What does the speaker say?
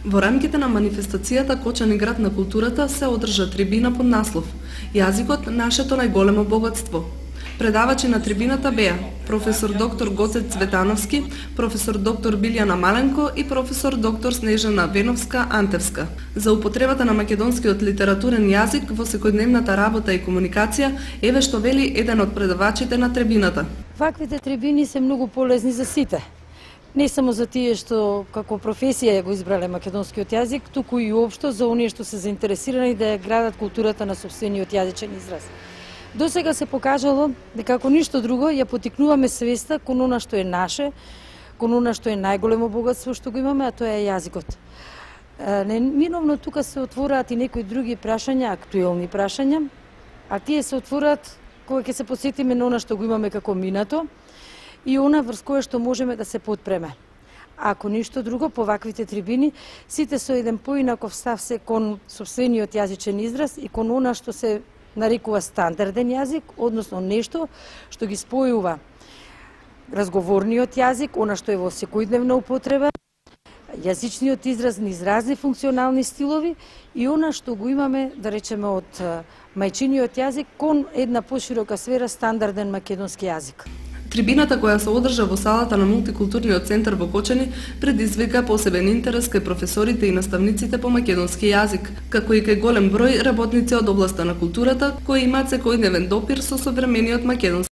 Во рамките на манифестацијата Кочани град на културата се одржа трибина под наслов Јазикот нашето најголемо богатство. Предавачи на трибината беа професор доктор Гоце Цветановски, професор доктор Билјана Маленко и професор доктор Снежана Веновска-Антевска. За употребата на македонскиот литературен јазик во секојдневната работа и комуникација, еве што вели еден од предавачите на трибината. Ваквите трибини се многу полезни за сите. Не само за тие што како професија го избрале македонскиот јазик, туку и општо за оние што се заинтересирани да ја градат културата на сопствениот јазичен израз. До сега се покажало дека ако ништо друго ја потикнуваме свеста кон она што е наше, кон она што е најголемо богатство што го имаме, а тоа е јазикот. Неминовно тука се отвораат и некои други прашања, актуелни прашања, а тие се отвораат кога ќе се посетиме на она што го имаме како минато и она врз кое што можеме да се потпреме. Ако ништо друго, по ваквите трибини, сите со еден поинаков став се кон сопствениот јазичен израз и кон она што се нарекува стандарден јазик, односно нешто што ги спојува разговорниот јазик, она што е во секојдневна употреба, јазичниот израз низ разни функционални стилови и она што го имаме, да речеме, од мајчиниот јазик кон една поширока сфера стандарден македонски јазик. Трибината која се одржа во салата на мултикултурниот центар во Кочани предизвика посебен интерес кај професорите и наставниците по македонски јазик, како и кај голем број работници од областа на културата кои имаат секојдневен допир со современиот македонски